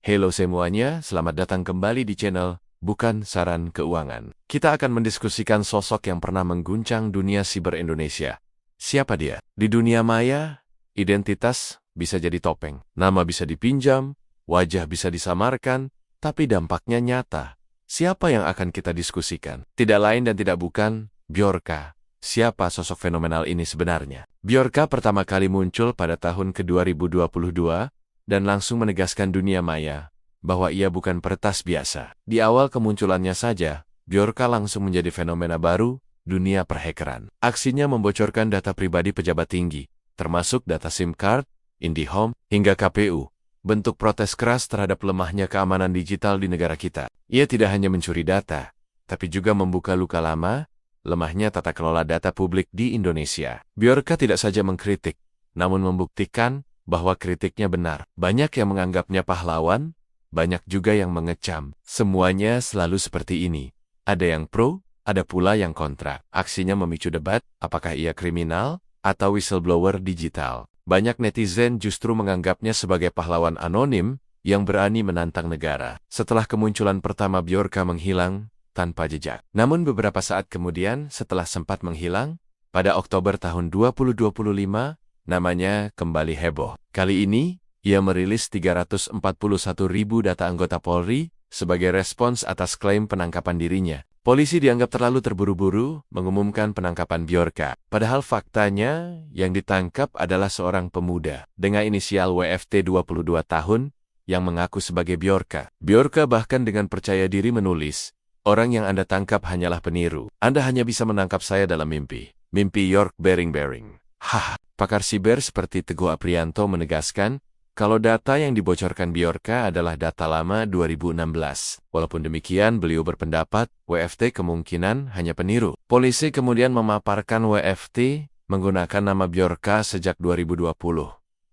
Halo semuanya, selamat datang kembali di channel Bukan Saran Keuangan. Kita akan mendiskusikan sosok yang pernah mengguncang dunia siber Indonesia. Siapa dia? Di dunia maya, identitas bisa jadi topeng. Nama bisa dipinjam, wajah bisa disamarkan, tapi dampaknya nyata. Siapa yang akan kita diskusikan? Tidak lain dan tidak bukan Bjorka. Siapa sosok fenomenal ini sebenarnya? Bjorka pertama kali muncul pada tahun ke-2022, dan langsung menegaskan dunia maya bahwa ia bukan peretas biasa. Di awal kemunculannya saja, Bjorka langsung menjadi fenomena baru, dunia perhackeran. Aksinya membocorkan data pribadi pejabat tinggi, termasuk data SIM card, IndiHome, hingga KPU. Bentuk protes keras terhadap lemahnya keamanan digital di negara kita. Ia tidak hanya mencuri data, tapi juga membuka luka lama, lemahnya tata kelola data publik di Indonesia. Bjorka tidak saja mengkritik, namun membuktikan bahwa kritiknya benar. Banyak yang menganggapnya pahlawan, banyak juga yang mengecam. Semuanya selalu seperti ini. Ada yang pro, ada pula yang kontra. Aksinya memicu debat, apakah ia kriminal atau whistleblower digital. Banyak netizen justru menganggapnya sebagai pahlawan anonim yang berani menantang negara. Setelah kemunculan pertama, Bjorka menghilang tanpa jejak. Namun beberapa saat kemudian, setelah sempat menghilang, pada Oktober tahun 2025, namanya kembali heboh. Kali ini, ia merilis 341.000 data anggota Polri sebagai respons atas klaim penangkapan dirinya. Polisi dianggap terlalu terburu-buru mengumumkan penangkapan Bjorka. Padahal faktanya, yang ditangkap adalah seorang pemuda dengan inisial WFT 22 tahun yang mengaku sebagai Bjorka. Bjorka bahkan dengan percaya diri menulis, "Orang yang Anda tangkap hanyalah peniru. Anda hanya bisa menangkap saya dalam mimpi. Mimpi York Bering-Bering." Haha. Pakar siber seperti Teguh Aprianto menegaskan kalau data yang dibocorkan Bjorka adalah data lama 2016. Walaupun demikian, beliau berpendapat WFT kemungkinan hanya peniru. Polisi kemudian memaparkan WFT menggunakan nama Bjorka sejak 2020.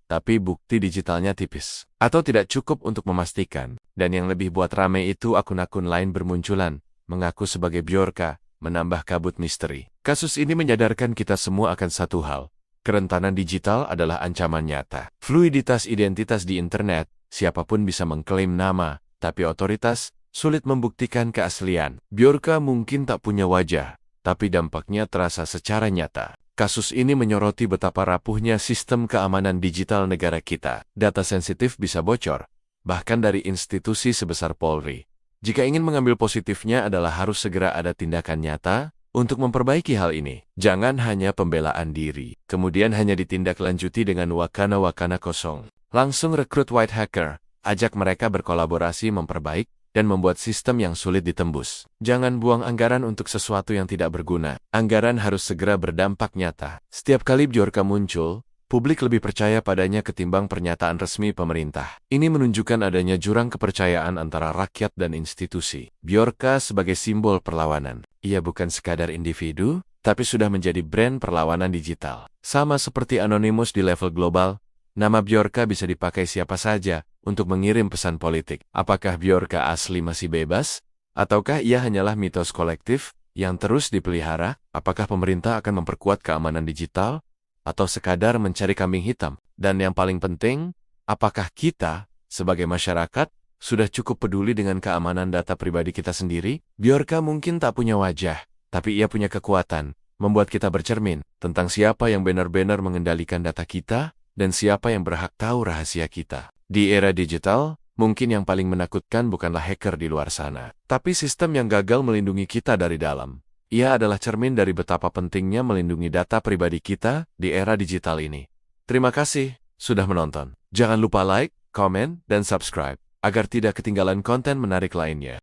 Tapi bukti digitalnya tipis, atau tidak cukup untuk memastikan. Dan yang lebih buat rame itu akun-akun lain bermunculan, mengaku sebagai Bjorka, menambah kabut misteri. Kasus ini menyadarkan kita semua akan satu hal. Kerentanan digital adalah ancaman nyata. Fluiditas identitas di internet, siapapun bisa mengklaim nama, tapi otoritas sulit membuktikan keaslian. Bjorka mungkin tak punya wajah, tapi dampaknya terasa secara nyata. Kasus ini menyoroti betapa rapuhnya sistem keamanan digital negara kita. Data sensitif bisa bocor, bahkan dari institusi sebesar Polri. Jika ingin mengambil positifnya adalah harus segera ada tindakan nyata untuk memperbaiki hal ini. Jangan hanya pembelaan diri, kemudian hanya ditindaklanjuti dengan wakana-wakana kosong. Langsung rekrut white hacker, ajak mereka berkolaborasi memperbaik dan membuat sistem yang sulit ditembus. Jangan buang anggaran untuk sesuatu yang tidak berguna. Anggaran harus segera berdampak nyata. Setiap kali Bjorka muncul, publik lebih percaya padanya ketimbang pernyataan resmi pemerintah. Ini menunjukkan adanya jurang kepercayaan antara rakyat dan institusi. Bjorka sebagai simbol perlawanan. Ia bukan sekadar individu, tapi sudah menjadi brand perlawanan digital. Sama seperti Anonymous di level global, nama Bjorka bisa dipakai siapa saja untuk mengirim pesan politik. Apakah Bjorka asli masih bebas? Ataukah ia hanyalah mitos kolektif yang terus dipelihara? Apakah pemerintah akan memperkuat keamanan digital? Atau sekadar mencari kambing hitam? Dan yang paling penting, apakah kita, sebagai masyarakat, sudah cukup peduli dengan keamanan data pribadi kita sendiri? Bjorka mungkin tak punya wajah, tapi ia punya kekuatan, membuat kita bercermin tentang siapa yang benar-benar mengendalikan data kita, dan siapa yang berhak tahu rahasia kita. Di era digital, mungkin yang paling menakutkan bukanlah hacker di luar sana, tapi sistem yang gagal melindungi kita dari dalam. Ia adalah cermin dari betapa pentingnya melindungi data pribadi kita di era digital ini. Terima kasih sudah menonton. Jangan lupa like, komen, dan subscribe, agar tidak ketinggalan konten menarik lainnya.